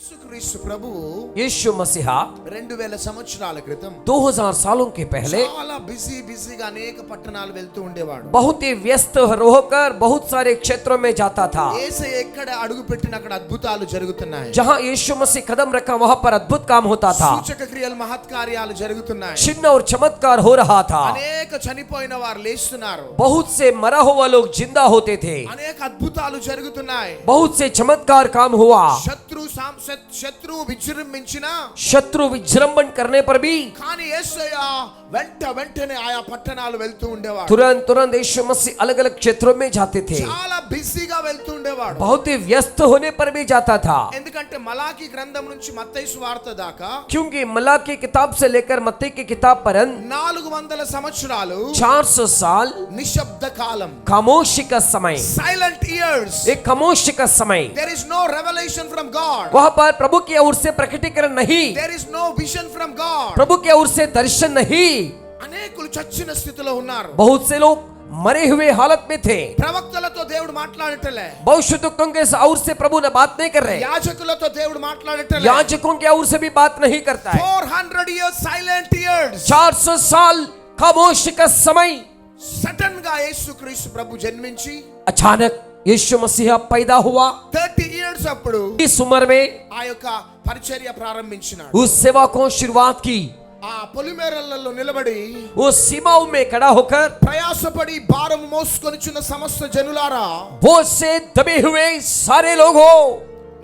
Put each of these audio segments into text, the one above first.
యేసుక్రీస్తు ప్రభువు यीशु मसीहा 2000 సంవత్సరాల క్రితం 2000 सालों के पहले చాలా బిజీగా అనేక పట్టణాలు వెళ్తూ ఉండేవాడు. बहुत ही व्यस्त होकर बहुत सारे क्षेत्रों में जाता था. యేసయ్య ఎక్కడ అడుగు పెట్టిన అక్కడ అద్భుతాలు జరుగుతున్నాయి. जहां यीशु मसीह कदम रखा वहां पर अद्भुत काम होता था. సూచక క్రియలు మహత్కార్యాలు జరుగుతున్నాయి. चिन्ह और चमत्कार हो रहा था. అనేక చనిపోయిన వారు లేస్తున్నారు. बहुत से मरा हुआ लोग जिंदा होते थे. అనేక అద్భుతాలు జరుగుతున్నాయి. बहुत से चमत्कार काम हुआ. శత్రువు విజృంభించిన शत्रु विजृंभण करने पर भी కానీ యేసయ్య వెంటనే ఆయా పట్టణాలు వెళ్తూ ఉండేవాడు. तुरंत यीशु मसीह अलग अलग क्षेत्रों में जाते थे. చాలా బిజీగా వెళ్తూ ఉండేవాడు. बहुत ही व्यस्त होने पर भी जाता था. ఎందుకంటే మలాకి గ్రంథం నుంచి మత్తయి సువార్త దాకా क्योंकि मलाकी किताब से लेकर मत्ती की किताब पर 400 సంవత్సరాలు 400 साल నిశ్శబ్ద కాలం, खामोशी का समय, సైలెంట్ ఇయర్స్. एक खामोशी का समय. There is no revelation from God. वहां पर प्रभु की ओर से प्रकटीकरण नहीं, There is no vision from God. प्रभु की ओर से दर्शन नहीं. అనేకులు చచ్చిన స్థితిలో ఉన్నారు. बहुत से लोग मरे हुए हालत में थे. ప్రవక్తలతో దేవుడు మాట్లాడటలే. भविष्यवक्ताओं के ओर से प्रभु ने बात नहीं कर रहे. యాజకులతో దేవుడు మాట్లాడటలే. याजकों के ओर से भी बात नहीं करता है. 400 years silent years. 400 साल खामोशी का समय. సడన్ గా యేసుక్రీస్తు ప్రభు జన్మించి अचानक यीशु मसीहा पैदा हुआ. 30 years అప్పుడు इस उम्र में ఆ యొక్క పరిచర్య ప్రారంభించినాడు. उस सेवा को शुरुआत की. ఆ పొలిమేరలలో నిలబడి वो सीमाओं में खड़ा होकर ప్రయాసపడి భారం మోసుకొనిచున్న సమస్త జనులారా, बोझ से दबे हुए सारे लोग हो,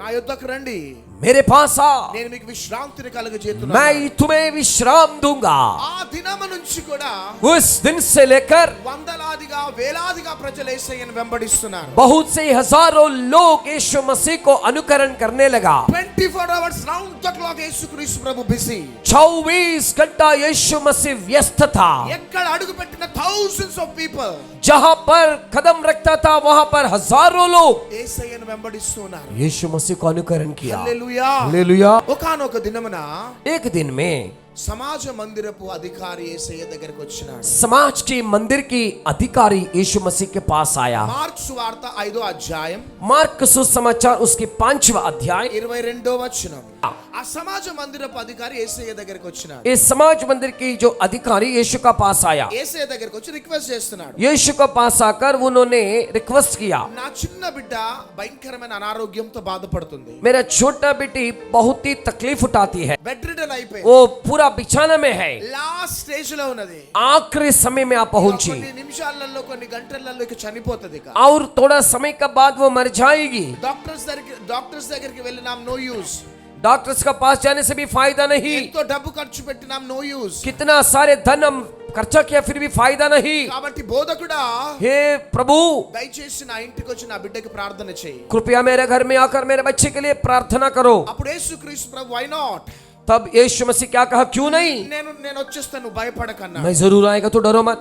నా యొద్దకు రండి, मेरे पास आ, నేను మీకు విశ్రాంతిని కలుగజేస్తున్నాను. मैं तुम्हें विश्राम दूंगा. ఆ దినము నుంచి కూడా उस दिन से लेकर వందలాదిగా వేలాదిగా ప్రజలు యేసయ్యను వెంబడిస్తున్నారు. बहुत से हजारों लोग यीशु मसीह को अनुकरण करने लगा. 24 hours round the clock యేసుక్రీస్తు ప్రభు బిజీ. 24 घंटा यीशु मसीह व्यस्त था. ఎక్కడ అడుగు పెట్టిన thousands of people जहां पर कदम रखता था वहां पर हजारों लोग యేసయ్యను వెంబడిస్తున్నారు. यीशु मसीह को अनुकरण किया. హల్లెలూయా. हालेलुया. ఒకానొక దినమున एक दिन में సమాజ మందిరపు అధికారి యేసయ్య దగ్గరికి వచ్చినాడు. समाज की मंदिर की अधिकारी यीशु मसीह के पास आया. మార్కు సువార్త 5వ అధ్యాయం मार्क सुसमाचार उसके 5वां अध्याय 22వ వచనం. ఆ సమాజ మందిరపు అధికారి యేసయ్య దగ్గరికి వచ్చినాడు. इस समाज मंदिर की जो अधिकारी यीशु का पास आया. యేసయ్య దగ్గరికి వచ్చి రిక్వెస్ట్ చేస్తున్నాడు. यीशु का पास आकर उन्होंने रिक्वेस्ट किया, నా చిన్న బిడ్డ భయంకరమైన అనారోగ్యంతో బాధపడుతుంది. मेरा छोटा बेटी बहुत ही तकलीफ उठाती है, బెడ్ రిడన్ అయిపోయింది. वो पूरा बिछाने में है, లాస్ట్ స్టేజ్ లో ఉన్నది. आखिरी समय में आ पहुंची కొన్ని నిమిషాలలో కొన్ని గంటలలో ఇక చనిపోతది. ఇక और थोड़ा समय के बाद वो मर जाएगी. డాక్టర్స్ దగ్గరికి వెళ్ళినాం, నో యూజ్. डॉक्टर्स का पास जाने से भी फायदा नहीं. ఎంతో డబ్బు ఖర్చు పెట్టినాం, నో యూజ్. कितना सारे धन हम खर्चा किया फिर भी फायदा नहीं. కాబట్టి బోధకుడా, हे प्रभु దయచేసి నా ఇంటికి వచ్చి నా బిడ్డకి ప్రార్థన చేయి. कृपया मेरे घर में आकर मेरे बच्चे के लिए प्रार्थना करो. అప్పుడు యేసుక్రీస్తు ప్రభు వై నాట్, तब यीशु मसीह क्या कहा, क्यों नहीं, నేను వచ్చేస్తాను, భయపడకన్నా. मैं जरूर आएगा तो डरो मत.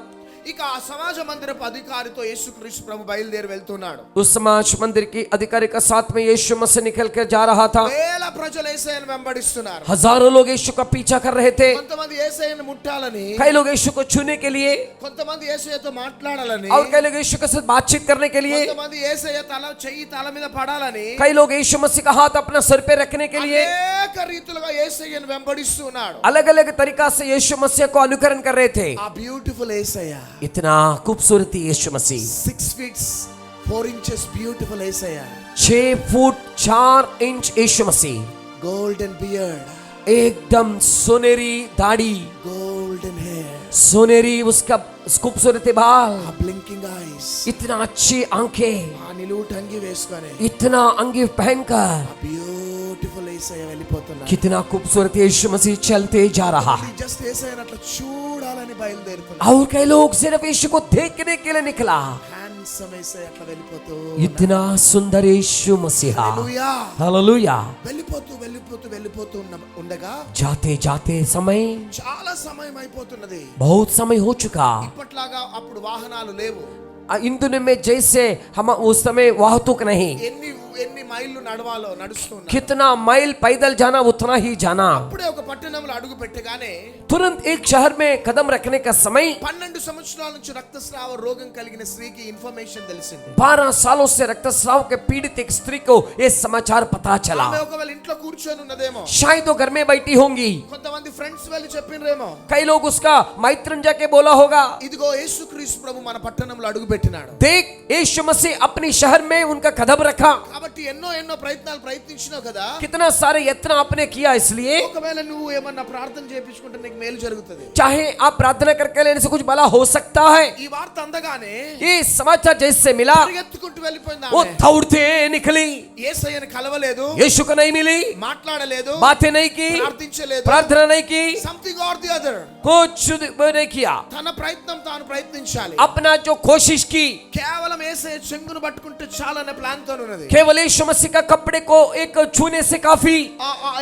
ఇక ఆ సమాజ మందిరపు అధికారితో యేసుక్రీస్తు ప్రభు బయలుదేరి వెళ్తున్నాడు. उस समाज मंदिर की अधिकारी का साथ में यीशु मसीह निकल कर जा रहा था. వేల ప్రజలు యేసయ్యను వెంబడిస్తున్నారు. हजारों लोग यीशु का पीछा कर रहे थे. కొంతమంది యేసయ్యను ముట్టాలని, कई लोग यीशु को छूने के लिए, కొంతమంది యేసయ్యతో మాట్లాడాలని, और कई लोग यीशु के साथ बातचीत करने के लिए, కొంతమంది యేసయ్య చెయ్యి తల మీద పడాలని, कई लोग यीशु मसीह का हाथ अपना सर पे रखने के लिए అనేక రీతులుగా యేసయ్యను వెంబడిస్తున్నాడు. अलग अलग तरीका से यीशु मसीह को अनुकरण कर रहे थे. ఆ బ్యూటిఫుల్ యేసయ్య, इतना खूबसूरती यीशु मसीह, 6 feet 4 inches బ్యూటిఫుల్ యేసయ్య, 6 फुट 4 इंच यीशु मसीह, గోల్డెన్ బియర్డ్, एकदम सोनेरी दाढ़ी, golden hair, सोनेरी उसका खूबसूरती बाल, blinking eyes, इतना अच्छी आंखें, ఆ నిలువుట అంగి వేసుకొని इतना अंगी पहनकर బ్యూటిఫుల్ యేసయ్య వెళ్ళిపోతున్నాడు. कितना खूबसूरत यीशु मसीह चलते जा रहा है. జస్ట్ యేసయ్యను అట్లా చూడాలని బయలుదేరుతున్నాడు. और कई लोग सिर्फ यीशु को देखने के लिए निकला. హ్యాండ్సమ్ యేసయ్య అట్లా వెళ్ళిపోతూ इतना सुंदर यीशु मसीहा, హల్లెలూయా, हालेलुया. వెళ్ళిపోతూ ఉండగా जाते जाते समय చాలా సమయం అయిపోతున్నది. बहुत समय हो चुका. ఇప్పట్లాగా అప్పుడు వాహనాలు లేవు. इन दिनों में जैसे हम उस समय वाहतुक नहीं, ఎన్ని ఎన్ని మైళ్ళు నడుస్తున్నారు. कितना माइल पैदल जाना उतना ही जाना. అప్పుడే ఒక పట్టణంలో అడుగు పెట్టగానే तुरंत एक शहर में कदम रखने का समय 12 సంవత్సరాల నుంచి రక్తస్రావ రోగం కలిగిన స్త్రీకి ఇన్ఫర్మేషన్ తెలిసింది. 12 सालों से रक्तस्राव के पीड़ित एक स्त्री को ये समाचार पता चला. ఆమె ఒకవేళ ఇంట్లో కూర్చొని ఉన్నదేమో, शायद वो घर में बैठी होंगी. కొంతమంది ఫ్రెండ్స్ వెళ్ళి చెప్పినరేమో, कई लोग उसका मैत्रन जाके बोला होगा, ఇదిగో యేసుక్రీస్తు ప్రభు మన పట్టణంలో అడుగు పెట్టినాడు. देख यीशु मसीह अपने शहर में उनका कदम रखा. కాబట్టి ఎన్నో ప్రయత్నాలు ప్రయత్నించినావు కదా. कितना सारे यत्न आपने किया, इसलिए ఒకవేళ నువ్వు ఏమన్నా ప్రార్థన చేయించుకుంటే నీకు మేలు జరుగుతుంది. चाहे आप प्रार्थना करके लेने से कुछ भला हो सकता है. ఈ వార్త అందగానే ये समाचार जैसे मिला పరిగెత్తుకుంటూ వెళ్ళిపోయింది वो ఆమె. दौड़ते निकली. యేసయ్యని కలవలేదు, यीशु को नहीं मिली, మాట్లాడలేదు, बातें नहीं की, ప్రార్థించలేదు, प्रार्थना नहीं की, సంథింగ్ ఆర్ ది అదర్. कुछ नहीं किया. తన ప్రయత్నం తాను ప్రయత్నించాలి. अपना जो कोशिश की, కేవలం యేసయ్య చెంగును పట్టుకుంటే చాలనే ప్లాన్ తో ఉన్నది. केवल यीशु मसीह का कपड़े को एक छूने से काफी.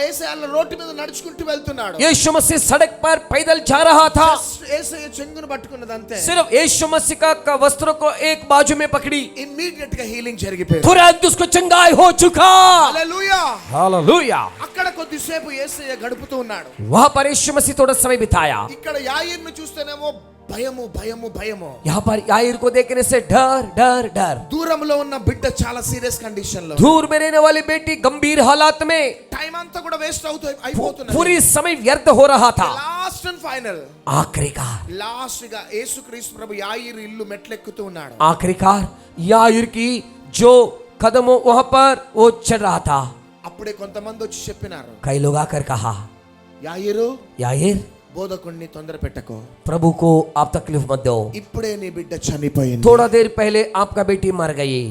యేసయ్య రోడ్డు మీద నడుచుకుంటూ వెళ్తున్నాడు. यीशु मसीह सड़क पर पैदल जा रहा था. యేసయ్య చెంగును పట్టుకున్నది అంతే. सिर्फ यीशु मसीह का वस्त्रों को एक बाजू में पकड़ी, ఇమ్మీడియట్ గా హీలింగ్ జరిగిపోయింది. तुरंत उसको चंगाई हो चुका. హల్లెలూయా. हालेलुया. అక్కడ కొద్దిసేపు యేసయ్య గడుపుతూ ఉన్నాడు. वहां पर यीशु मसीह थोड़ा समय बिताया. ఇక్కడ యాయిర్ను చూస్తేనేమో భయము. यहाँ पर याईर को देखने से डर डर डर. దూరంలో ఉన్న బిడ్డ చాలా సీరియస్ కండిషన్ లో, दूर में रहने वाली बेटी गंभीर हालात में, టైం అంతా కూడా వేస్ట్ అయిపోతున్నది. पूरी समय व्यर्थ हो रहा था. లాస్ట్ అండ్ ఫైనల్, आखिरकार లాస్ట్ గా యేసుక్రీస్తు ప్రభు యాయిరు ఇల్లు మెట్లెక్కుతూ ఉన్నాడు. आखिरकार याईर की जो कदमों वहां पर वो चढ़ रहा था. అప్పుడే కొంతమంది వచ్చి చెప్పినారు, कई लोग आकर कहा, యాయిరు याईर బోధకుణ్ణి తొందర పెట్టకు, प्रभु को आप तकलीफ मत दो, ఇప్పుడే నీ బిడ్డ చనిపోయింది. थोड़ा देर पहले आपका बेटी मर गई.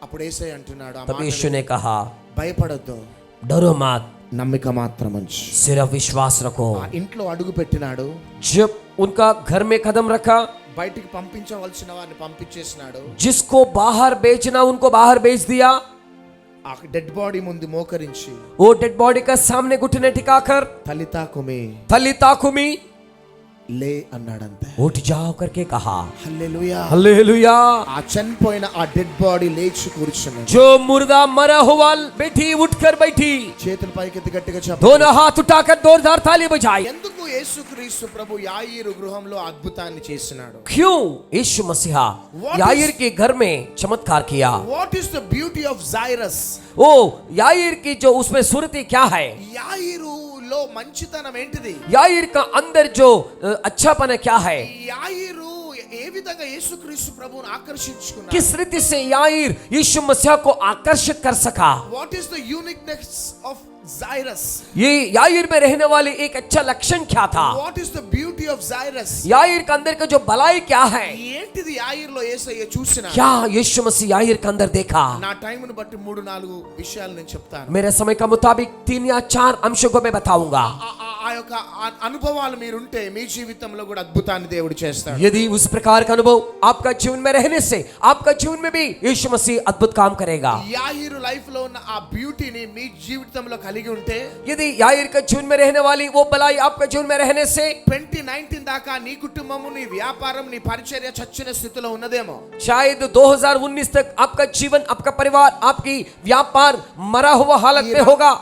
అప్పుడు యేసయ్య అంటున్నాడు, ఆ तब మాట यीशु ने कहा, భయపడొద్దు, डरो मत, నమ్మిక మాత్రం ఉంచు. सिर्फ विश्वास रखो. ఆ ఇంట్లో అడుగు పెట్టినాడు. जब उनका घर में कदम रखा, బయటికి పంపించవలసిన వారిని పంపించేసినాడు. जिसको बाहर बेचना उनको बाहर बेच दिया. ఆ డెడ్ బాడీ ముందు మోకరించి, वो डेड बॉडी का सामने घुटने टिकाकर, తలితా కుమి थलिता कुमी, లే అన్నాడంతే. उठ जाओ करके कहा. హల్లెలూయా. हालेलुया. ఆ చనిపోయిన ఆ డెడ్ బాడీ లేచి కూర్చున్నది. जो मुर्दा मरा हुआ बेटी उठकर बैठी, చేతుల పైకెత్తి గట్టిగా చెప్పు. दोनों हाथ उठाकर जोरदार ताली बजाई. ఎందుకు యేసుక్రీస్తు ప్రభు యాయిరు గృహంలో అద్భుతాన్ని చేసినాడు? क्यों यीशु मसीहा याईर के घर में चमत्कार किया? What is the beauty of Jairus? ओ याईर की जो उसमें सूरत क्या है? యాయిరులో మంచితనం ఏంటిది? याईर का अंदर जो अच्छापन है क्या है? యాయిరు ఏ విధంగా యేసుక్రీస్తు ప్రభువును ఆకర్షించుకున్నాడు? किस रीति से याईर यीशु मसीहा को आकर्षित कर सका? What is the uniqueness of Jairus? ये याईर में रहने वाले एक अच्छा लक्षण क्या था? What is the beauty of Jairus? याईर के अंदर का जो भलाई क्या है? ఏంటిది యాయిర్లో యేసయ్య చూసిన? क्या यीशु मसीह याईर के अंदर देखा? నా టైంను బట్టి 3-4 విషయాలు నేను చెప్తాను. मेरे समय का मुताबिक 3 या 4 अंशों को मैं बताऊंगा. ఆ యొక్క అనుభవాలు మీరుంటే మీ జీవితంలో కూడా అద్భుతాన్ని దేవుడు చేస్తాడు. यदि उस प्रकार का अनुभव आपका जीवन में रहने से आपका जीवन में भी यीशु मसीह अद्भुत काम करेगा. యాయిరు లైఫ్ లో ఉన్న ఆ బ్యూటీని మీ జీవితంలో కలిగి ఉంటే, यदि याईर का जीवन में रहने वाली वो भलाई आपका जीवन में रहने से 2019 దాకా నీ కుటుంబము, నీ వ్యాపారం, నీ పరిచర్య చచ్చిన స్థితిలో ఉన్నదేమో. शायद 2019 तक आपका जीवन, आपका परिवार, आपकी व्यापार मरा हुआ हालत में होगा.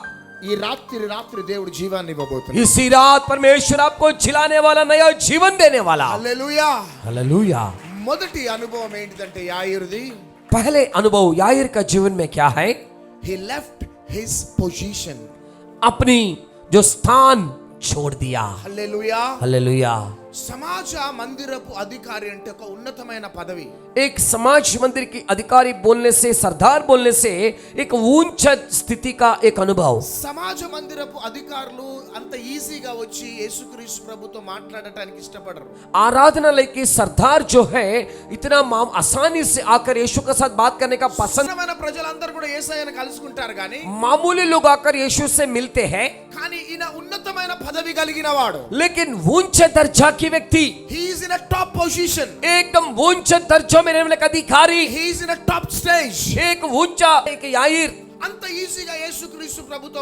ఈ రాత్రి దేవుడు జీవాన్ని ఇవ్వబోతున్నాడు. इसी रात परमेश्वर आपको जिलाने वाला, नया जीवन देने वाला. హల్లెలూయా. हालेलुया. మొదటి అనుభవం ఏంటిదంటే యాయిరుది, पहले अनुभव याईर का जीवन में क्या है? he left his position. अपनी जो स्थान छोड़ दिया. హల్లెలూయా. हालेलुया. సమాజ మందిరపు అధికారి అంటే ఒక ఉన్నతమైన పదవి. एक समाज मंदिर की अधिकारी बोलने से, सरदार बोलने से एक ऊंच स्थिति का एक अनुभव. సమాజ మందిరపు అధికారులు అంత ఈజీగా వచ్చి యేసుక్రీస్తు ప్రభుతో మాట్లాడటానికి ఇష్టపడరు. आराधनालय के सरदार जो है इतना आसानी से आकर यीशु के साथ बात करने का पसंद. సామాన్యమైన ప్రజలందరూ కూడా యేసయ్యను కలుసుకుంటారు కానీ, मामूली लोग आकर यीशु से मिलते हैं, కానీ ఈయన ఉన్నతమైన పదవి కలిగిన వాడు. लेकिन ऊंच दर्जा की व्यक्ति, he is in a top position. एकदम ऊंच दर्जों में रहने वाला अधिकारी, he is in a top stage. एक ऊंचा एक याईर. అంత ఈజీగా యేసుక్రీస్తు ప్రభుతో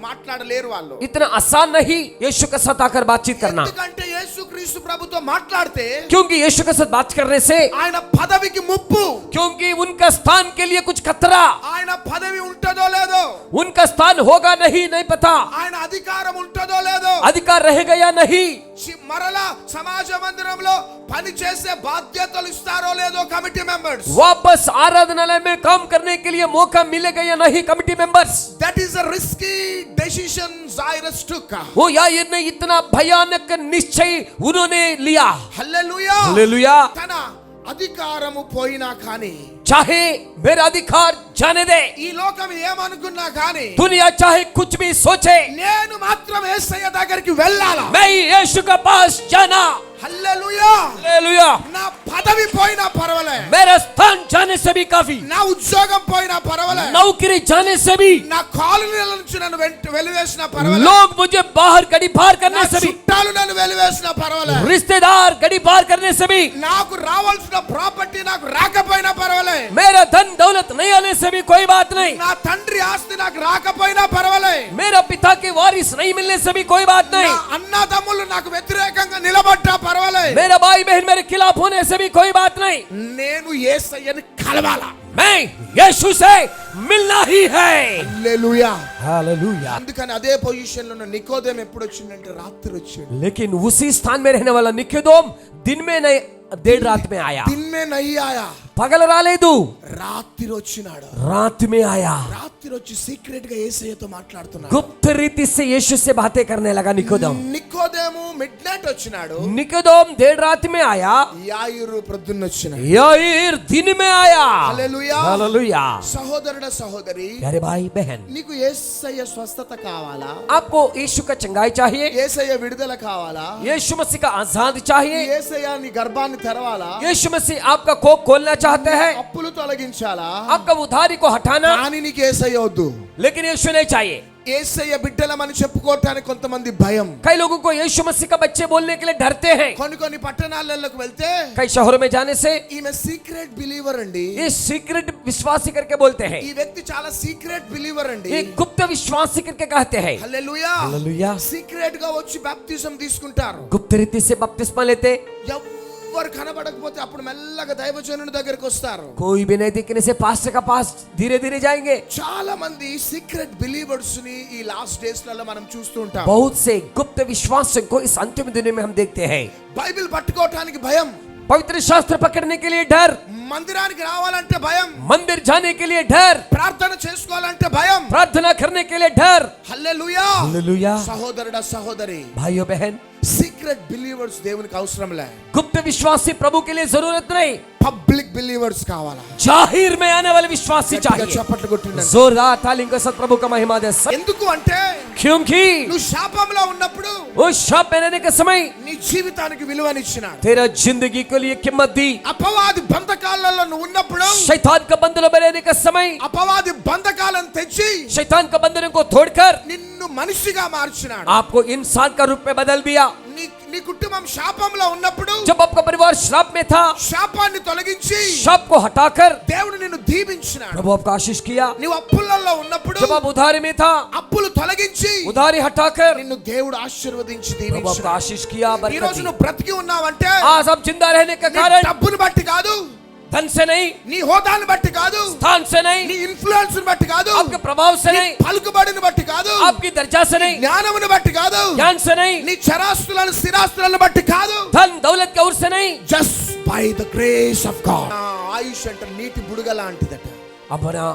మాట్లాడలేరు వాళ్ళు. इतना आसान नहीं यीशु के साथ आकर बातचीत करना. ఎందుకంటే యేసుక్రీస్తు ప్రభుతో మాట్లాడితే क्योंकि यीशु के साथ बात करने से, ఆయన పదవికి ముప్పు, क्योंकि उनका स्थान के लिए कुछ खतरा, ఆయన పదవి ఉంటదో లేదో, उनका स्थान होगा नहीं पता, ఆయన అధికారం ఉంటదో లేదో, अधिकार रहेगा या नहीं, మరలా సమాజ మందిరంలో పని చేసే బాధ్యతలు ఇస్తారో లేదో కమిటీ మెంబర్స్. वापस आराधनालय में काम करने के लिए मौका मिलेगा या नहीं committee members. That is a risky decision Jairus took. वो याईर ने इतना भयानक निश्चय उन्होंने लिया. హల్లెలూయా. हालेलुया. తన అధికారము పోయినా కానీ, चाहे मेरा अधिकार जाने दे, ఈ లోకం ఏమనుకున్నా కానీ, दुनिया चाहे कुछ भी सोचे, నేను మాత్రం యేసయ్య దగ్గరికి వెళ్ళాలా. मैं यीशु के पास जाना. హల్లెలూయా. हालेलुया. నా పదవి పోయినా పర్వాలే, मेरा स्थान जाने से भी काफी, నా ఉద్యోగం పోయినా పర్వాలే, नौकरी जाने से भी, నా కాలనీల నుంచి నన్ను వెలివేసినా పర్వాలే, लोग मुझे बाहर गड़ी पार నా करने से भी, చుట్టాలు నన్ను వెలివేసినా పర్వాలే, रिश्तेदार गड़ी पार करने से भी, నాకు రావాల్సిన ప్రాపర్టీ నాకు రాకపోయినా పర్వాలే, मेरा धन दौलत नहीं आने से भी कोई बात नहीं, నా తండ్రి ఆస్తి నాకు రాకపోయినా పర్వాలే, मेरा पिता के वारिस नहीं मिलने से भी कोई बात నా नहीं, అన్నదమ్ములు నాకు వ్యతిరేకంగా నిలబడ్డా పర్వాలే, मेरा भाई बहन मेरे खिलाफ होने से भी कोई बात नहीं, నేను యేసయ్యని కలవాలా. मैं यीशु से मिलना ही है. హల్లెలూయా. हालेलुया. అందుకని అదే పొజిషన్ లో ఉన్న నికోదేము ఎప్పుడు వచ్చిందంటే రాత్రి వచ్చాడు. लेकिन उसी स्थान में रहने वाला निकोदेम दिन में नहीं, देर रात में आया. दिन में नहीं आया, పగలు రాలేదు, రాత్రి వచ్చినాడు. रात में आया. రాత్రి వచ్చి సీక్రెట్ గా యేసయ్యతో మాట్లాడుతున్నాడు. गुप्त रीति से यीशु से बातें करने लगा निकोदेम. నికోదేము మిడ్ నైట్ వచ్చినాడు, निकोदेम देर रात में आया, యాయిరు ప్రొద్దున్న వచ్చినాడు. याईर दिन में आया. హల్లెలూయా. हालेलुया. సహోదరుడ సహోదరి, प्यारे भाई बहन, నీకు యేసయ్య స్వస్థత కావాలా, आपको यीशु का चंगाई चाहिए, యేసయ్య విడుదల కావాలా, यीशु मसीह का आजाद चाहिए, యేసయ్య నీ గర్భాన్ని తెరవాలా, यीशु मसीह आपका कोख खोलना चाहते हैं, అప్పులు తొలగించాలా, आपका उधारी को हटाना, కానీ నీకు యేసయ్య వద్దు. लेकिन यीशु नहीं चाहिए. యేసయ్య బిడ్డలమని చెప్పుకోవటానికి కొంతమంది భయం. कई लोगों को यीशु मसीह का बच्चे बोलने के लिए डरते हैं. కొన్ని పట్టణాలకు వెళ్తే कई शहरों में जाने से ఈమె సీక్రెట్ బిలీవర్ అండి, ये सीक्रेट विश्वासी करके बोलते हैं, ఈ వ్యక్తి చాలా సీక్రెట్ బిలీవర్ అండి. ये गुप्त विश्वासी करके कहते हैं. హల్లెలూయా. हालेलुया. సీక్రెట్ గా వచ్చి బాప్తిజం తీసుకుంటారు. गुप्त रीति से बपतिस्मा लेते, ఎవ్వరు కనబడకపోతే అప్పుడు మెల్లగా దైవజనుడి దగ్గరికి వస్తారు. कोई भी नहीं दिखने से पास्टर का पास धीरे धीरे जाएंगे. చాలా మంది సీక్రెట్ బిలీవర్స్ ని ఈ లాస్ట్ డేస్ లలో మనం చూస్తూ ఉంటాం. बहुत से गुप्त विश्वासियों को इस अंतिम दिनों में हम देखते हैं. బైబిల్ పట్టుకోవటానికి భయం, पवित्र शास्त्र पकड़ने के लिए डर, మందిరానికి రావాలంటే భయం, मंदिर जाने के लिए डर, ప్రార్థన చేసుకోవాలంటే భయం. प्रार्थना करने के लिए डर. హల్లెలూయా. हालेलुया. సహోదరుడా సహోదరి, भाइयों बहन, సీక్రెట్ బిలీవర్స్ దేవునికి అవసరం లే, गुप्त विश्वासी प्रभु के लिए जरूरत नहीं, పబ్లిక్ బిలీవర్స్ కావాలా. जाहिर में आने वाले विश्वासी గట్టిగా चाहिए. చప్పట్లు కొట్టిండండి. जोरदार तालियों के साथ प्रभु का महिमा दे. ఎందుకు అంటే क्योंकि నువ్వు శాపంలో ఉన్నప్పుడు उस शाप में रहने के समय నీ జీవితానికి విలువనిచ్చినాడు. तेरा जिंदगी के लिए कीमत दी. అపవాది బంధకాలలో నువ్వు ఉన్నప్పుడు शैतान का बंधनों में रहने के समय అపవాది బంధకాలను తెచ్చి शैतान का बंधनों को तोड़कर నిన్ను మనిషిగా మార్చినాడు. आपको इंसान का रूप में बदल दिया. నీ కుటుంబం శాపంలో ఉన్నప్పుడు जब आपका परिवार श्राप में था, శాపాన్ని తొలగించి श्राप को हटाकर దేవుడు నిన్ను దీవించినాడు. प्रभु आपका आशीष किया. నీవు అప్పులలో ఉన్నప్పుడు जब आप उधारी में था, అప్పులు తొలగించి उधारी हटाकर నిన్ను దేవుడు ఆశీర్వదించి प्रभु आपका దీవించాడు. आशीष किया, ఈ बरकत రోజు दी. నువ్వు బ్రతికి ఉన్నావంటే आज आप जिंदा रहने का నీ कारण డబ్బును బట్టి కాదు, धन से नहीं, నీ హోదాను బట్టి కాదు, स्थान से నీ नहीं, ఇన్ఫ్లుయెన్స్ బట్టి కాదు, आपके प्रभाव से నీ नहीं, పలుకుబడిని బట్టి కాదు, आपकी दर्जा से नहीं, జ్ఞానమును బట్టి కాదు, ज्ञान से नहीं, నీ చరాస్తులను స్థిరాస్తులను బట్టి కాదు, धन दौलत के ओर से नहीं, just by the grace of God. ఆయుష్ అంటే నీటి బుడగ లాంటిదట. अपना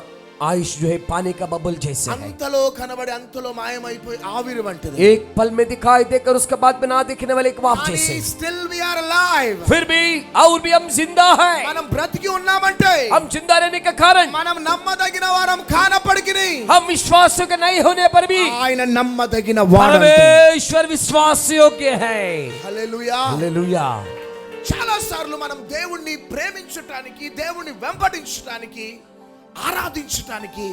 आयुष जो है पानी का बबल जैसे है, అంతలో కనబడి అంతలో మాయమైపోయి ఆవిరి వంటిది. एक पल में दिखाई देकर उसके बाद में ना दिखने वाले एक वाप जैसे. Still we are alive. फिर भी और भी हम जिंदा हैं. మనం బ్రతికి ఉన్నామంటే हम जिंदा रहने का कारण, మనం నమ్మదగిన వారం కానప్పటికీ हम विश्वासियों के नहीं होने पर भी ఆయన నమ్మదగిన వాడు. परमेश्वर विश्वास योग्य है. హల్లెలూయా. हालेलुया. చాలా సార్లు మనం దేవుణ్ణి ప్రేమించటానికి, దేవుణ్ణి వెంబడించటానికి, ఆరాధించటానికి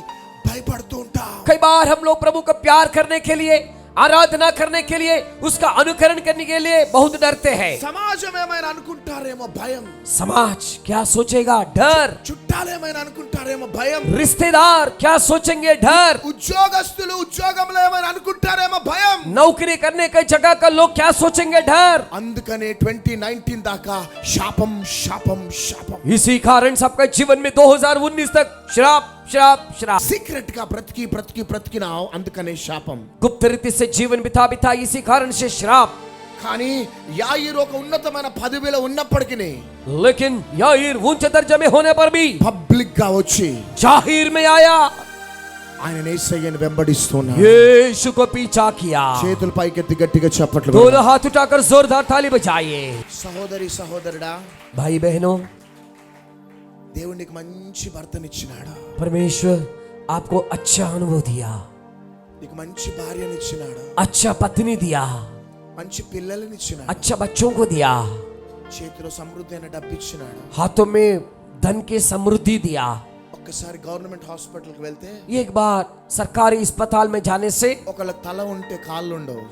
భయపడుతూ ఉంటాం. कई बार हम लोग प्रभु का प्यार करने के लिए, आराधना करने के लिए, उसका अनुकरण करने के लिए बहुत डरते हैं. సమాజం ఏమైనా అనుకుంటారేమో భయం, समाज क्या सोचेगा, डर. చుట్టాలు ఏమైనా అనుకుంటారేమో భయం, रिश्तेदार क्या सोचेंगे, डर. ఉద్యోగస్తులు ఉద్యోగంలో ఏమైనా అనుకుంటారేమో భయం, नौकरी करने की जगह का लोग क्या सोचेंगे, डर। అందుకనే 2019 దాకా శాపం శాపం శాపం. इसी कारण सबका जीवन में 2019 तक श्राप श्राप श्राप। సీక్రెట్ గా బ్రతికి బ్రతికి బ్రతికినావు, అందుకనే శాపం. गुप्त रीति से जीवन बिता बिता इसी कारण से श्राप। కానీ యాయిరు ఒక ఉన్నతమైన పదవిలో ఉన్నప్పటికీ लेकिन याईर ऊंचे दर्जे में होने पर भी పబ్లిక్ గా వచ్చి जाहिर में आया, ఆయన యేసయ్యను వెంబడిస్తున్నాడు. यीशु को पीछा किया। చేతులు పైకెత్తి గట్టిగా చప్పట్లు కొట్టు. दोनों हाथ उठाकर जोरदार ताली बजाइए। సహోదరి సహోదరుడా, भाई बहनों, దేవుడు నీకు మంచి భర్తనిచ్చినాడు, परमेश्वर आपको अच्छा अनुभव दिया, నీకు మంచి భార్యనిచ్చినాడు, अच्छा पत्नी दिया, మంచి పిల్లలనిచ్చినాడు, अच्छा बच्चों को दिया, చేతిలో సమృద్ధి అయిన డబ్బు ఇచ్చినాడు. हाथों में धन की समृद्धि दिया। ఒక్కసారి గవర్నమెంట్ హాస్పిటల్కి వెళ్తే एक बार सरकारी अस्पताल में जाने से ఒకళ్ళ తల ఉంటే కాళ్ళు ఉండవు,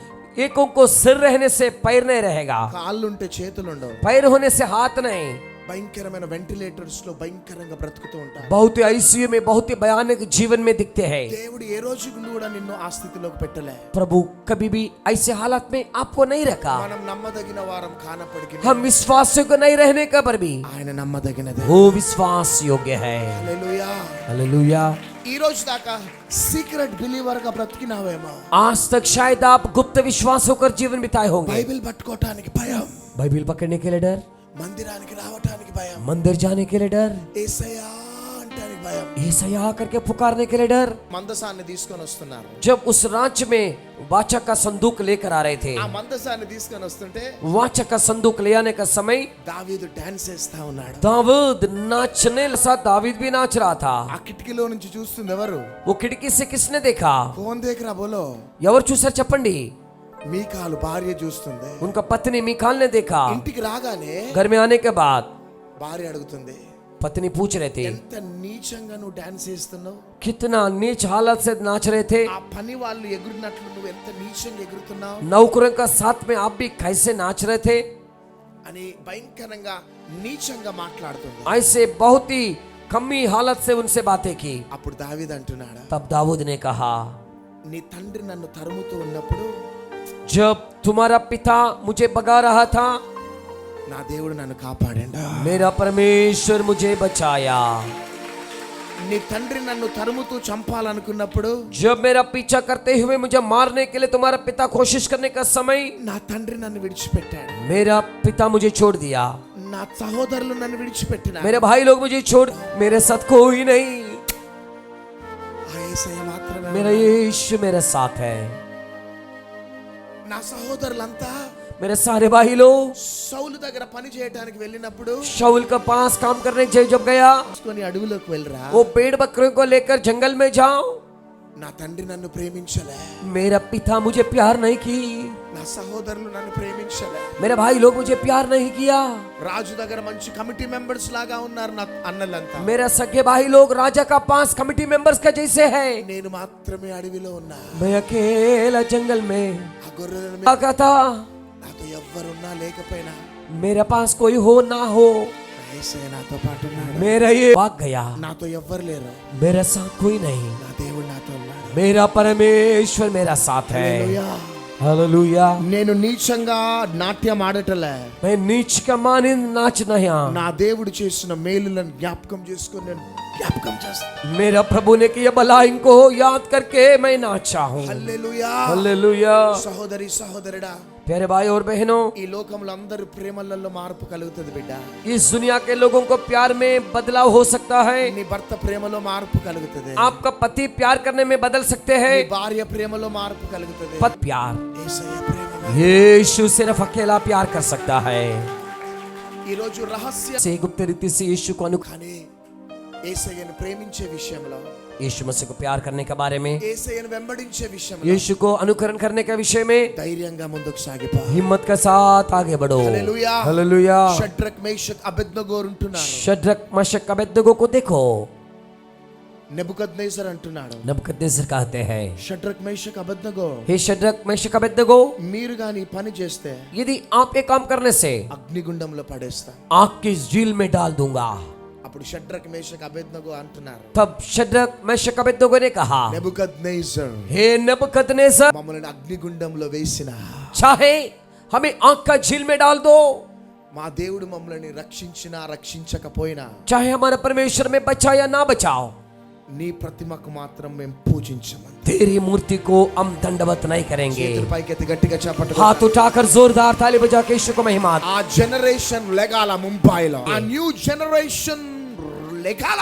एक को सिर रहने से पैर नहीं रहेगा, కాళ్ళు ఉంటే చేతులు ఉండవు, पैर होने से हाथ नहीं। భయంకరమైన వెంటిలేటర్స్ లో భయంకరంగా బ్రతుకుతూ ఉంటారు. बहुत ही आईसीयू में बहुत ही भयानक जीवन में दिखते हैं। దేవుడు ఏ రోజు కూడా నిన్ను ఆ స్థితిలోకి పెట్టలే. प्रभु कभी भी ऐसे हालात में आपको नहीं रखा। మనం నమ్మదగిన వారం కానప్పటికీ हम विश्वास योग्य नहीं रहने का पर भी ఆయన నమ్మదగినదే. वो विश्वास योग्य है। హల్లెలూయా. हालेलुया। ఈ రోజు దాకా సీక్రెట్ బిలీవర్ గా బ్రతికినావేమో, आज तक शायद आप गुप्त विश्वास होकर जीवन बिताए होंगे। బైబిల్ పట్టుకోవటానికి భయం, बाइबिल पकड़ने के लिए डर, మందిరానికి రావటానికి భయం, मंदिर जाने के लिए डर, యేసయ్యా అంటానికి భయం. ईसाया करके पुकारने के लिए डर। మందసాన్ని తీసుకొని వస్తున్నారు. जब उस राज्य में वाचा का संदूक लेकर आ रहे थे, ఆ మందసాన్ని తీసుకొని వస్తుంటే वाचा का संदूक ले आने का समय దావీదు డాన్స్ చేస్తా ఉన్నాడు. दाऊद नाचने साथ दावीद भी नाच रहा था। ఆ కిటికీలో నుంచి చూస్తుంది ఎవరు? वो खिड़की से किसने देखा? ఫోన్ దేకరా బోలో. ఎవరు చూసారు చెప్పండి? మీకాలు భార్య చూస్తుంది. उनका पत्नी मीकाल ने देखा। ఇంటికి రాగానే घर में आने के बाद భార్య అడుగుతుంది, पत्नी पूछ रहे थे, ఎంత నీచంగా నువ్వు డాన్స్ చేస్తున్నావు, कितना नीच हालत से नाच रहे थे। ఆ పని వాళ్ళు ఎగురినట్లు నువ్వు ఎంత నీచంగా ఎగురుతున్నావు नौकरों का साथ में आप भी कैसे नाच रहे थे? అని భయంకరంగా నీచంగా మాట్లాడుతుంది. ऐसे बहुत ही कमी हालत से उनसे बातें की। అప్పుడు దావీదు అంటున్నాడు, तब दाऊद ने कहा, నీ తండ్రి నన్ను తరుముతూ ఉన్నప్పుడు जब तुम्हारा पिता मुझे भगा रहा था, నా దేవుడు నన్ను కాపాడండి. मेरा परमेश्वर मुझे बचाया। నీ తండ్రి నన్ను తరుముతూ చంపాలనుకున్నప్పుడు जब मेरा पीछा करते हुए मुझे मारने के लिए तुम्हारा पिता कोशिश करने का समय, నా తండ్రి నన్ను విడిచిపెట్టాడు, मेरा पिता मुझे छोड़ दिया, నా సహోదరులు నన్ను విడిచిపెట్టిన, मेरे भाई लोग मुझे छोड़, मेरे साथ कोई नहीं, ఆ యేసయ్య మాత్రమే. मेरा यीशु मेरे साथ है। నా సహోదరులంతా मेरे सारे भाई लोग సౌలు దగ్గర పని చేయడానికి వెళ్ళినప్పుడు शाऊल का पास काम करने जब गया, తీసుకొని అడవిలోకి వెళ్ళరా, वो पेड़ बकरियों को लेकर जंगल में जाओ, నా తండ్రి నన్ను ప్రేమించలే, मेरा पिता मुझे प्यार नहीं की, నా సహోదరులు నన్ను ప్రేమించలే, मेरे भाई लोग मुझे प्यार नहीं किया, రాజు దగ్గర మంచి కమిటీ మెంబర్స్ లాగా ఉన్నారు నా అన్నలంతా, मेरा सगे भाई लोग राजा का पास कमिटी मेंबर्स का जैसे है, నేను మాత్రమే అడవిలో ఉన్నా, मैं अकेला जंगल में ఆ గొర్రెలను भागा था, నాతో ఎవ్వరున్నా లేకపోయినా मेरे पास कोई हो ना हो, నా యేసయ్య నాతో పాటు ఉన్నాడు. मेरा ये भाग गया, నాతో ఎవ్వరు లేరు, मेरे साथ कोई नहीं, నా దేవుడు నాతో ఉన్నాడు. मेरा परमेश्वर मेरा साथ है। హల్లెలూయా. हालेलुया। నేను నీచంగా నాట్యం ఆడటలే, मैं नीच का मानी नाच नहीं, నా దేవుడు చేసిన మేలులను జ్ఞాపకం చేసుకొని నేను జ్ఞాపకం చేస్తాను. मेरा प्रभु ने किया भलाई को याद करके मैं नाचा हूँ। హల్లెలూయా. हालेलुया। సహోదరి సహోదరుడా, प्यारे भाई और बहनों, ఈ లోకంలో అందరి ప్రేమలలో మార్పు కలుగుతుంది బిడ్డ. इस दुनिया के लोगों को प्यार में बदलाव हो सकता है। నీ భర్త ప్రేమలో మార్పు కలుగుతుంది, आपका पति प्यार करने में बदल सकते నీ हैं। భార్య ప్రేమలో మార్పు కలుగుతుంది. पत प्यार, యేసయ్య ప్రేమలో. यीशु सिर्फ अकेला प्यार कर सकता है। ఈ రోజు రహస్య से गुप्त रीति से यीशु को కానీ యేసయ్యను ప్రేమించే విషయంలో, यीशु मसीह को प्यार करने के बारे में, యేసయ్యను వెంబడించే విషయంలో यीशु को अनुकरण करने के विषय में ధైర్యంగా ముందుకు సాగిపో. हिम्मत के साथ आगे बढ़ो। హల్లెలూయా. हालेलुया। షడ్రక్ మేషక్ అబేద్నెగో ఉంటున్నారు, शद्रक मशक अबेदनगो को देखो, నెబుకద్నెజర్ అంటున్నాడు, नबूकदनेस्सर कहते हैं, షడ్రక్ మేషక్ అబేద్నెగో, हे शद्रक मशक अबेदनगो, మీరు గాని ఈ పని చేస్తే यदि आप एक काम करने से అగ్నిగుండంలో పడేస్తా. आग की झील में डाल दूंगा। అప్పుడు అప్పుడు షడ్రక్ మేషక్ అబేద్నగో అంటున్నారు, तब शद्रक मेशक अबेदनगो ने कहा, నెబుకద్నెజర్ हे नबूकदनेस्सर, మమ్మల్ని అగ్నిగుండంలో వేసిన चाहे हमें आग का झील में डाल दो, మా దేవుడు మమ్మల్ని రక్షించినా రక్షించకపోయినా चाहे हमारा परमेश्वर में बचाओ या ना बचाओ, నీ ప్రతిమకు మాత్రం మేము పూజించమని. तेरी मूर्ति को हम दंडवत नहीं करेंगे. చేతులు పైకెత్తి గట్టిగా చప్పట్లు हाथ उठाकर जोरदार ताली बजा के यीशु को महिमा. ఆ జనరేషన్ లెగాల ముంబైలో, ఆ న్యూ జనరేషన్ లెగాల,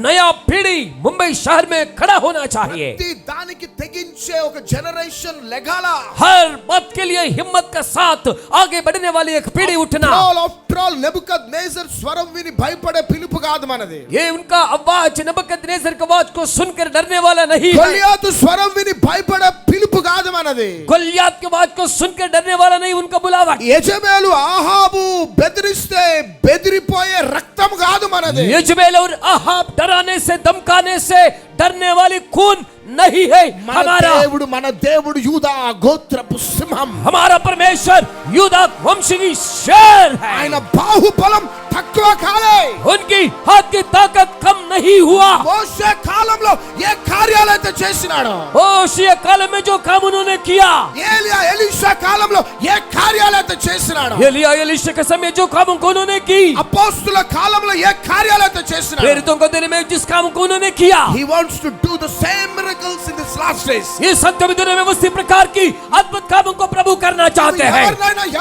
नया पीढ़ी मुंबई शहर में खड़ा होना चाहिए. ప్రతి దానికి తెగించే ఒక జనరేషన్ లెగాల. हर बात के लिए हिम्मत का साथ आगे बढ़ने वाली एक पीढ़ी उठना. ఆఫ్టర్ ఆల్ నెబుకద్నెజర్ స్వరం విని భయపడే పిలుపు కాదు మనది. ये उनका आवाज नबूकदनेस्सर की आवाज को सुनकर डरने वाला नहीं है. గొలియాతు స్వరం విని భయపడే పిలుపు కాదు మనది. गोलियत की आवाज को सुनकर डरने वाला नहीं उनका बुलावा. యెజబెలు ఆహాబు బెదిరిస్తే బెదిరిపోయే రక్తం కాదు మనది. यिजबेल और अहाब डराने से धमकाने से डरने वाली खून नहीं है हमारा. మన దేవుడు యూదా గోత్రపు సింహం. हमारा परमेश्वर यूदा वंश की शेर है. ఆయన బాహుబలం తక్కువ కాలే. उनकी हाथ की ताकत कम नहीं हुआ. మోషే కాలంలో ఏ కార్యాలైతే చేసినాడో, होशिया काल में जो काम उन्होंने किया, ఏలియా ఎలీషా కాలంలో ఏ కార్యాలైతే చేసినాడో, एलिया एलीशा के समय जो काम को उन्होंने की, అపోస్తుల కాలంలో ఏ కార్యాలైతే చేసినాడో, प्रेरितों को देने में जिस काम को उन्होंने किया, he wants to do the same miracles in this last days. इस अंतिम दिनों में उसी प्रकार की अद्भुत कामों को प्रभु करना चाहते हैं.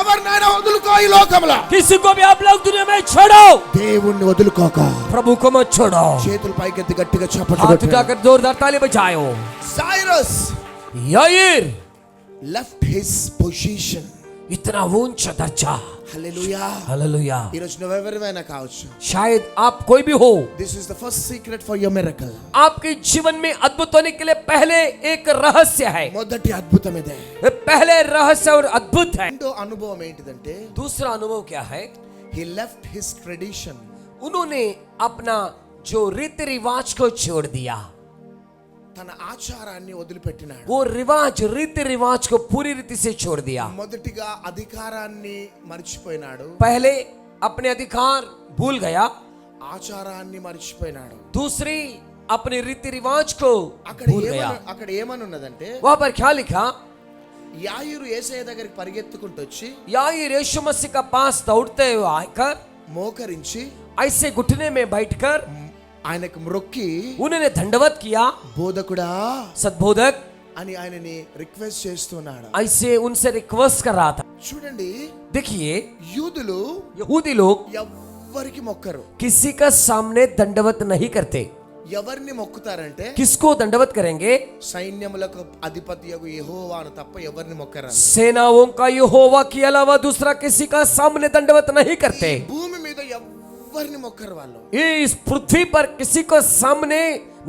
ఎవరినైనా వదులుకో ఈ లోకంలో. किसी को भी आप लोग दुनिया में छोड़ो, దేవుణ్ణి వదులుకోక. प्रभु को मत छोड़ो. చేతులు పైకెత్తి గట్టిగా చప్పట్లు हाथ కొట్టు. उठाकर जोरदार ताली बजाओ. Cyrus याईर left his position. इतना ऊंचा दर्जा. హల్లెలూయా. हालेलुया. ఈ రోజు నువ్వెవరివైనా కావచ్చు. शायद आप कोई भी हो, This is the first secret for your miracle. आपके जीवन में अद्भुत होने के लिए पहले एक रहस्य है. మొదటి అద్భుతం ఇదే. पहले रहस्य और अद्भुत है. రెండో అనుభవం ఏంటిదంటే, दूसरा अनुभव क्या है? he left his tradition. उन्होंने अपना जो रीति रिवाज को छोड़ दिया. తన ఆచారాన్ని వదిలిపెట్టినాడు. वो रिवाज रीति रिवाज को पूरी रीति से छोड़ दिया. మొదటిగా అధికారాన్ని మర్చిపోయినాడు. पहले अपने अधिकार भूल गया. ఆచారాన్ని మర్చిపోయినాడు. दूसरी अपने रीति रिवाज को भूल गया. అక్కడ ఏమని ఉన్నదంటే, वहां पर क्या लिखा? యాయిరు యేసయ్య దగ్గరికి పరిగెత్తుకుంటూ వచ్చి याईर यीशु मसीह का पास दौड़ते हुए आकर మోకరించి ऐसे घुटने में बैठकर ఆయనకు మ్రొక్కి, उन्होंने दंडवत किया. బోధకుడా सद्बोधक అని ఆయనని రిక్వెస్ట్ చేస్తున్నాడు. ऐसे उनसे रिक्वेस्ट कर रहा था. చూడండి, देखिए, యూదులు यहूदी लोग ఎవ్వరికి మొక్కరు. किसी का सामने दंडवत नहीं करते. ఎవరిని మొక్కుతారంటే, किसको दंडवत करेंगे? సైన్యములకు అధిపతియగు యెహోవాను తప్ప ఎవరిని మొక్కరు. सेनाओं का यहोवा के अलावा दूसरा किसी का सामने दंडवत नहीं करते. భూమి మీద ఎవరిని మొక్కరు వాళ్ళు. इस पृथ्वी पर किसी को सामने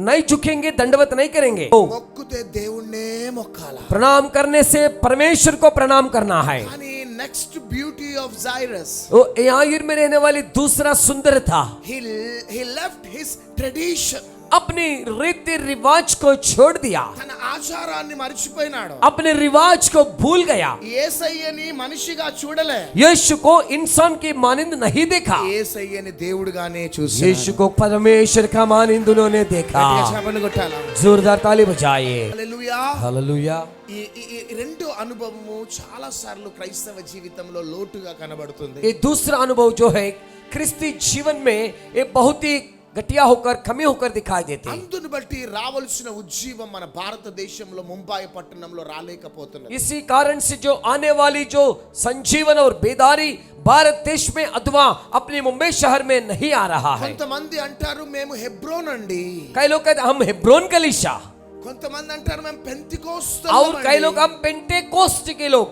नहीं झुकेंगे, दंडवत नहीं करेंगे. మొక్కుతే దేవుణ్ణే మొక్కాలా. प्रणाम करने से परमेश्वर को प्रणाम करना है. కానీ నెక్స్ట్ బ్యూటీ ఆఫ్ జైరస్, वो याईर में रहने वाली दूसरा सुंदर था. he left his tradition. अपनी रीति रिवाज को छोड़ दिया. తన ఆచారాన్ని మర్చిపోయినాడు. अपने रिवाज को भूल गया. యేసయ్యని మనిషిగా చూడలే. यीशु को इंसान की मानिंद नहीं देखा. యేసయ్యని దేవుడుగానే చూసి, यीशु को परमेश्वर का मानिंद उन्होंने देखा. చప్పట్లు కొట్టాలా. जोरदार ताली बजाइए. హల్లెలూయా. हालेलुया. ఈ రెండో అనుభవము చాలా సార్లు క్రైస్తవ జీవితంలో లోటుగా కనబడుతుంది. ये दूसरा अनुभव जो है क्रिस्ती जीवन में ये बहुत ही घटिया होकर, कमी होकर दिखाई देते हैं. అందును బట్టి రావాల్సిన ఉజ్జీవం మన భారతదేశంలో ముంబై పట్టణంలో రాలేకపోతున్నది. इसी कारण से जो आने वाली जो संजीवन और बेदारी भारत देश में अथवा अपने मुंबई शहर में नहीं आ रहा है. కొంతమంది అంటారు మేము హెబ్రోన్ అండి. कई लोग कहते हम हेब्रोन कलीसिया, కొంతమంది అంటారు మేము పెంతికోస్తలం और कई అండి. लोग हम पेंटेकोस्ट के लोग,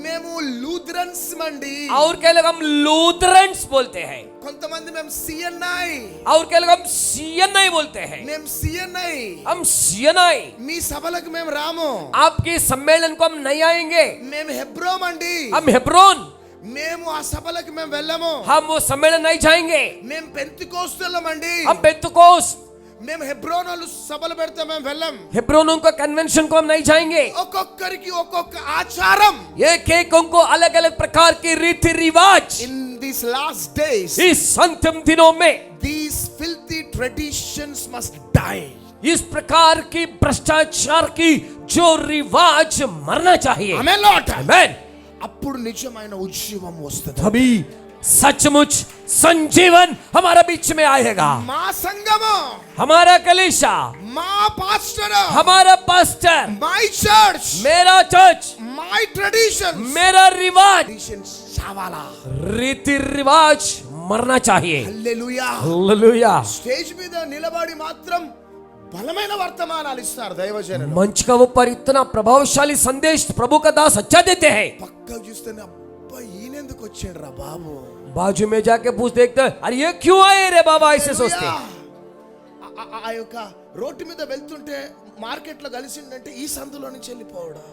మేము లూథరన్స్ అండి. और कई लोग हम लूथरन्स बोलते हैं, కొంతమంది మేము సిఎన్ఐ. और कई लोग हम सीएनआई बोलते हैं. మేము సిఎన్ఐ. हम सीएनआई, మీ సభలకు మేము రాము. आपके सम्मेलन को हम नहीं आएंगे. మేము హెబ్రోన్ అండి. हम हेब्रोन, మేము ఆ సభలకు మేము వెళ్ళము. हम वो सम्मेलन नहीं जाएंगे. మేము పెంతికోస్తలం అండి. हम पेंटेकोस्ट, మేము హెబ్రోన్ వాళ్ళు సభలు పెడితే మేము వెళ్ళం. हेब्रोनों का कन्वेंशन को हम नहीं जाएंगे. ఒక్కొక్కరికి ఒక్కొక్క ఆచారం. एक एक उनको अलग अलग प्रकार की रीति रिवाज In these last days, इस अंतिम दिनों में these filthy traditions must die. इस प्रकार की भ्रष्टाचार की जो रिवाज मरना चाहिए। Amen, Lord. आमेन। అప్పుడు నిజమైన ఉజ్జీవం వస్తుంది. तभी सचमुच संजीवन हमारा बीच में आएगा। మా సంఘము, हमारा कलीसिया, మా పాస్టర్, हमारा पास्टर, మై చర్చ్, मेरा चर्च, మై ట్రెడిషన్, मेरा रिवाज, ట్రెడిషన్స్ చావాలా. रीति रिवाज मरना चाहिए। హల్లెలూయా. हालेलुया। స్టేజ్ మీద నిలబడి మాత్రం బలమైన వర్తమానాలు ఇస్తారు దైవజనులు. मंच का ऊपर इतना प्रभावशाली संदेश प्रभु का दास अच्छा देते हैं। పక్కకు చూస్తేనే అబ్బా ఈయనెందుకు వచ్చాడు రా బాబు. बाजू में जाके पूछ देखते हैं, अरे ये क्यों आए रे बाबा, ऐसे सोचते हैं। ఆ యొక్క రోడ్డు మీద వెళ్తుంటే మార్కెట్ లో కలిసిందంటే ఈ సందులో నుంచి వెళ్ళిపోవడం.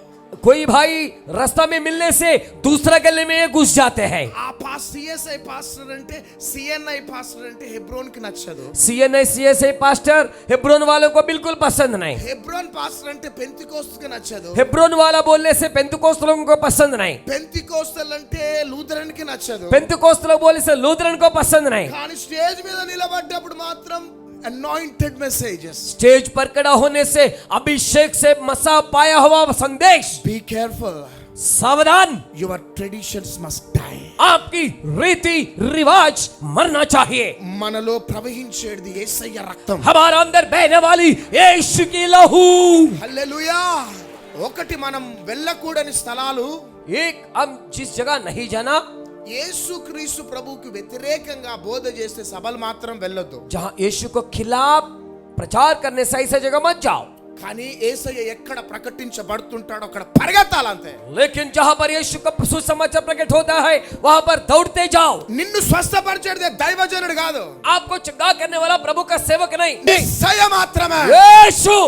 कोई भाई रास्ता में मिलने से दूसरा गले में घुस जाते हैं। ఆ సిఎస్ఐ పాస్టర్ అంటే సిఎన్ఐ పాస్టర్ అంటే హెబ్రోన్ కి నచ్చదు. सीएसआई पास्टर हेब्रोन वालों को बिल्कुल पसंद नहीं। హెబ్రోన్ పాస్టర్ అంటే పెంతికోస్తు కి నచ్చదు. हेब्रोन वाला बोलने से पेंतुकोस्त लोगों को पसंद नहीं। పెంతికోస్తల్ అంటే లూథరన్ కి నచ్చదు. पेंतुकोस्त लोग बोलने से लूथरन को पसंद नहीं। కానీ స్టేజ్ మీద నిలబడ్డప్పుడు మాత్రం anointed messages. स्टेज पर खड़ा होने से अभिषेक से मसा पाया हुआ संदेश। Be careful. सावधान, Your traditions must die. आपकी रीति रिवाज मरना चाहिए। మనలో ప్రవహించేది యేసయ్య రక్తం. हमारा अंदर बहने वाली यीशु की लहू। హల్లెలూయా. ఒకటి మనం వెళ్ళకూడని స్థలాలు, एक हम जिस जगह नहीं जाना, యేసుక్రీస్తు ప్రభువుకి వ్యతిరేకంగా బోధ చేసే సభలు మాత్రం వెళ్ళొద్దు. जहाँ यीशु को खिलाफ प्रचार करने से ऐसा जगह मत जाओ। కానీ యేసయ్య ఎక్కడ ప్రకటించబడుతుంటాడో అక్కడ పరిగెత్తాలంతే. लेकिन जहाँ पर यीशु का सुसमाचार प्रकट होता है वहाँ पर दौड़ते जाओ। నిన్ను స్వస్థపరిచేది దైవజనుడు కాదు, आपको चंगा करने वाला प्रभु का सेवक नहीं, యేసయ్య మాత్రమే. यीशु।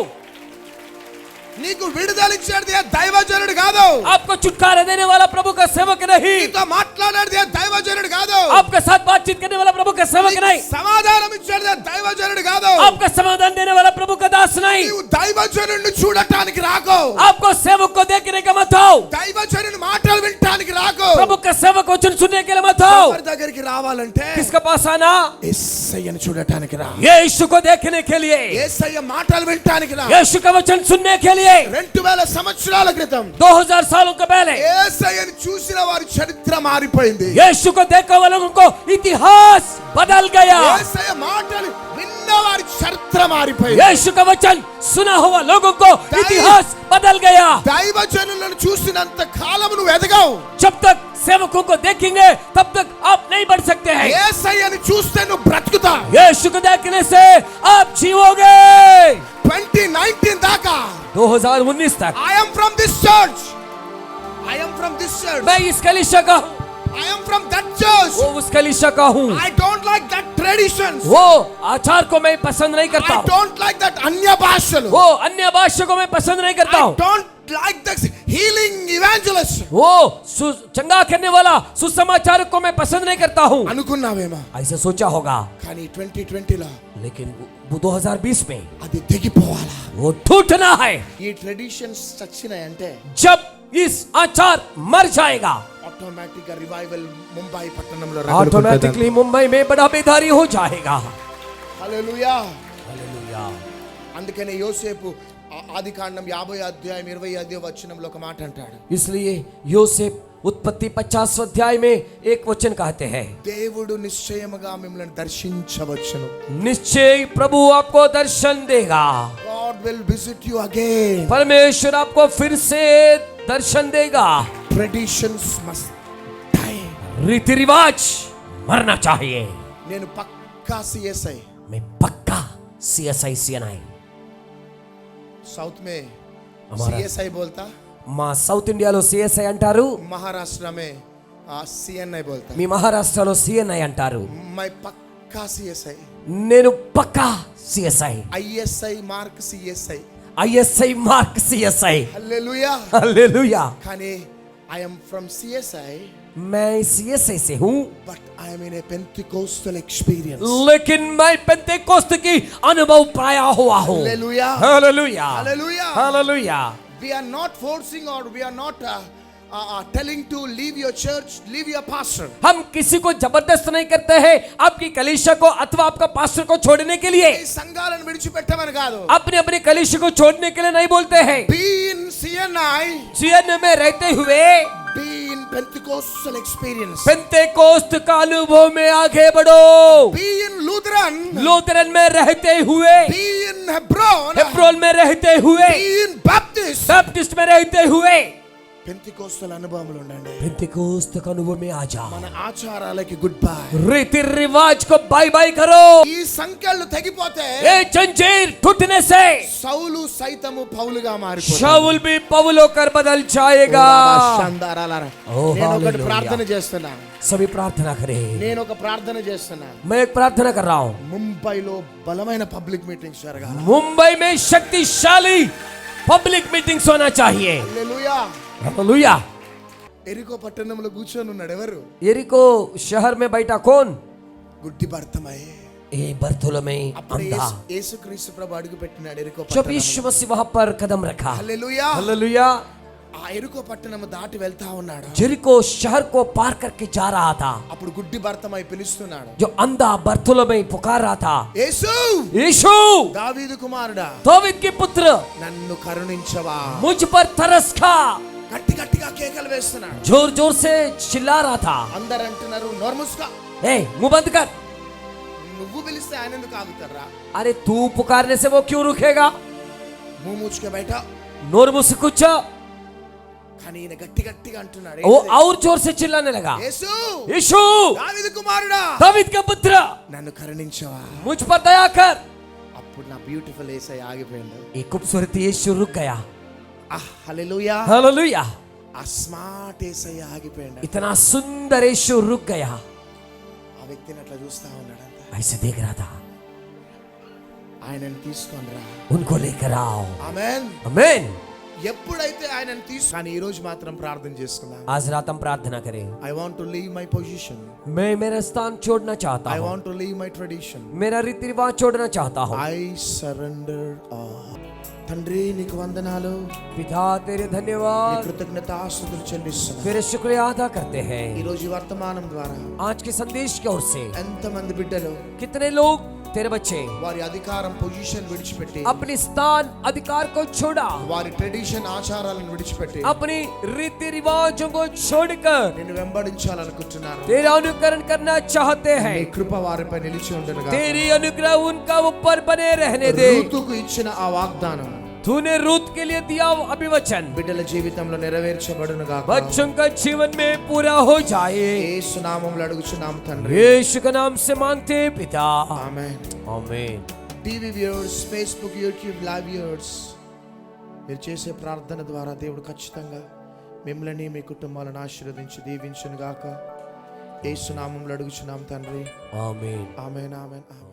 నీకు విడుదలిచ్చేది దైవజనుడు కాదు, आपको छुटकारा देने वाला प्रभु का सेवक नहीं, నీతో మాట్లాడేది దైవజనుడు కాదు, आपके साथ बातचीत करने वाला प्रभु का सेवक नहीं, సమాధానం ఇచ్చేది దైవజనుడు కాదు. आपका समाधान देने वाला प्रभु का दास नहीं। నీవు దైవజనుడిని చూడటానికి రాకో, आपको सेवक को देखने का मत आओ, దైవజనుని మాటలు వినటానికి రాకో. प्रभु का सेवक को सुनने के लिए मत आओ। ఎవరి దగ్గరికి రావాలంటే किसके पास आना? యేసయ్యను చూడటానికి రా, यीशु को देखने के लिए, యేసయ్య మాటలు వినటానికి రా. यीशु का वचन सुनने के लिए। 2000 సంవత్సరాల క్రితం 2000 सालों के पहले యేసయ్యను చూసిన వారి చరిత్ర మారిపోయింది. यीशु को देखने वालों को इतिहास बदल गया। యేసయ్య మాటలు విన్న వారి చరిత్ర మారిపోయింది. यीशु का वचन सुना हुआ लोगों को इतिहास बदल गया। దైవజనులను చూసినంత కాలం నువ్వు ఎదగవు. जब तक सेवकों को देखेंगे तब तक आप नहीं बढ़ सकते हैं। యేసయ్యను చూస్తే నువ్వు బ్రతుకుతావు. यीशु को देखने से आप जीवोगे। 2019 దాకా 2019 तक I am from this church. I am from this church. मैं इस कलीसिया का हूँ, I am from that church. वो उस कलीसिया का हूँ। I don't like that traditions. वो आचार को मैं पसंद नहीं करता I हूँ, don't like that अन्य భాషలు. वो अन्य भाषा को मैं पसंद नहीं करता I हूँ, don't like the healing evangelist. वो चंगा करने वाला सुसमाचार को मैं पसंद नहीं करता हूँ। అనుకున్నావేమో, ऐसा सोचा होगा, కానీ 2020లో लेकिन वो 2020 में అది తెగిపోవాలా. वो टूटना है। ఈ ట్రెడిషన్స్ చచ్చినాయంటే जब इस आचार मर जाएगा, ఆటోమేటిక్ గా రివైవల్ ముంబై పట్టణంలో ऑटोमेटिकली मुंबई में बड़ा बेदारी हो जाएगा। హల్లెలూయా. हालेलुया। అందుకనే యోసేపు ఆదికాండం 50 అధ్యాయం 25 వచనంలో ఒక మాట అంటాడు. इसलिए యోసేపు उत्पत्ति 50 अध्याय में एक वचन कहते हैं, దేవుడు నిశ్చయముగా మిమ్మల్ని దర్శించవచ్చును. निश्चय प्रभु आपको दर्शन देगा। God will visit you again. परमेश्वर आपको फिर से दर्शन देगा। Traditions must die. रीति रिवाज मरना चाहिए। నేను పక్కా సిఎస్ఐ. मैं पक्का सीएसआई सीएनआई సౌత్ మే हमारा సిఎస్ఐ बोलता, మా సౌత్ ఇండియాలో సిఎస్ఐ అంటారు, महाराष्ट्र में सीएनआई बोलता. మీ మహారాష్ట్రలో సిఎన్ఐ అంటారు। मैं पक्का सीएसఐ. నేను పక్కా CSI, ISI mark CSI. ISI mark CSI. Hallelujah. Hallelujah. కానీ I am from CSI, मैं सीएसआई से हूँ, but I am in a Pentecostal experience. लेकिन मैं पेंतेकोस्त की अनुभव पाया हुआ हूँ। Hallelujah. Hallelujah. Hallelujah. Hallelujah. We are not forcing or we are not telling to leave your church, leave your pastor. हम किसी को जबरदस्त नहीं करते हैं आपकी कलीसिया को अथवा आपका पास्टर को छोड़ने के लिए। ఈ సంఘాలను విడిచిపెట్టమని కాదు. अपने अपने कलीसिया को छोड़ने के लिए नहीं बोलते हैं। Be in CNI, सीएन में रहते हुए be in Pentecostal experience. पेंतेकोस्त का अनुभव में आगे बढ़ो। Be in Lutheran, लूथरन में रहते हुए, be in Hebron, हेब्रोन में रहते हुए, be in Baptist. बैप्टिस्ट में रहते हुए పెంతికోస్తల అనుభవములు ఉండండి. पेंतेकोस्त का अनुभव में आ जाओ। మన ఆచారాలకి గుడ్ బై. रीति रिवाज को बाय बाय करो। ఈ సంఖ్యలు తగ్గిపోతే ये जंजीर टूटने से సౌలు సైతము పౌలుగా మారిపోతాడు. शाऊल भी पौल होकर बदल जाएगा। ఓ, నేను ఒకటి హల్లెలూయా. ప్రార్థన చేస్తున్నా. सभी प्रार्थना करें। నేను ఒక ప్రార్థన చేస్తున్నా. मैं एक प्रार्थना कर रहा हूँ। ముంబైలో బలమైన పబ్లిక్ మీటింగ్స్ జరగాలి. मुंबई में शक्तिशाली पब्लिक मीटिंग्स होना चाहिए। హల్లెలూయా. हालेलुया। ఎరికో పట్టణంలో కూర్చొని ఉన్నాడు ఎవరు? यरीको शहर में बैठा कौन? గుడ్డి భర్తమై. ए बर्थोलोमे అప్పుడు अंधा। యేసుక్రీస్తు ప్రభు అడుగు పెట్టినాడు ఎరికో जब పట్టణంలో. यीशु मसीह वहां पर कदम रखा। హల్లెలూయా. हालेलुया। ఆ ఎరికో పట్టణం దాటి వెళ్తా ఉన్నాడు. यरीको शहर को पार करके जा रहा था। అప్పుడు గుడ్డి భర్తమై పిలుస్తున్నాడు. जो अंधा बर्थोलोमे पुकार रहा था, యేసు, यीशु దావీదు కుమారుడా, दाऊद के पुत्र నన్ను కరుణించవా. मुझ पर तरस खा। గట్టి గట్టిగా కేకలు వేస్తున్నాడు. जोर जोर से चिल्ला रहा था। అందరు అంటున్నారు నోర్ముస్కా. ए मुंह बंद कर। నువ్వు పిలిస్తే ఆయన ఎందుకు ఆగుతారా? अरे तू पुकारने से वो क्यों रुकेगा? ముమ్ము ముచ్చుకే బయట. नोर मुस्कुच। కానీ ఈయన గట్టి గట్టిగా అంటున్నాడు. वो और जोर से चिल्लाने लगा, యేసు, यीशु దావీదు కుమారుడా, दाऊद का पुत्र నన్ను కరుణించవా. मुझ पर दया कर। అప్పుడు నా బ్యూటిఫుల్ యేసయ్య ఆగిపోయాడు. एक खूबसूरत यीशु रुक गया। హల్లెలూయా. हालेलुया। ఆ స్మార్ట్ యేసయ్య ఆగిపోయాడు. इतना सुंदर यीशु रुक गया। ఆ వ్యక్తిని అట్లా చూస్తా ఉన్నాడు. అంతే. ऐसे देख रहा था। ఆయనను తీసుకొని రా. उनको लेकर आओ। ఆమేన్. आमीन। ఎప్పుడైతే ఆయనను కానీ ఈ రోజు మాత్రం ప్రార్థన చేసుకుందాం. आज रात हम प्रार्थना करें। I want to leave my position. मैं मेरा स्थान छोड़ना चाहता ఐ हूँ। Want to leave my tradition. मेरा रीति रिवाज छोड़ना चाहता हूँ। I surrender all. తండ్రి నీకు వందనాలు. पिता तेरे నీ धन्यवाद, కృతజ్ఞతాస్తుతులు చెల్లిస్తున్నాను. तेरे शुक्रिया अदा करते ఈ हैं। రోజు వర్తమానం ద్వారా आज के संदेश की ओर से ఎంతమంది బిడ్డలు कितने लोग तेरे बच्चे వారి అధికారం పొజిషన్ విడిచిపెట్టి, अपनी स्थान अधिकार को छोड़ा, వారి ట్రెడిషన్ ఆచారాలను విడిచిపెట్టి अपनी रीति रिवाजों को छोड़कर నిన్ను వెంబడించాలనుకుంటున్నారు. तेरा अनुकरण करना चाहते నీ हैं। కృప వారిపై నిలిచి ఉండనుగా. तेरी अनुग्रह उनका ऊपर बने रहने दे। రూతుకు ఇచ్చిన ఆ వాగ్దానం तूने रूत के लिए दिया वो अभिवचन బిడ్డల జీవితంలో నెరవేర్చబడునుగా. बच्चों का जीवन में पूरा हो जाए। యేసు నామములో అడుగుచున్నాము తండ్రి. यीशु के नाम से मांगते हैं पिता। ఆమేన్. आमीन। TV viewers, Facebook, YouTube live viewers, మీరు చేసే ప్రార్థన ద్వారా దేవుడు ఖచ్చితంగా మిమ్మల్ని మీ కుటుంబాలను ఆశీర్వదించి దీవించును గాక. యేసు నామములో అడుగుచున్నాము తండ్రి. आमीन। ఆమేన్, ఆమేన్, ఆమేన్.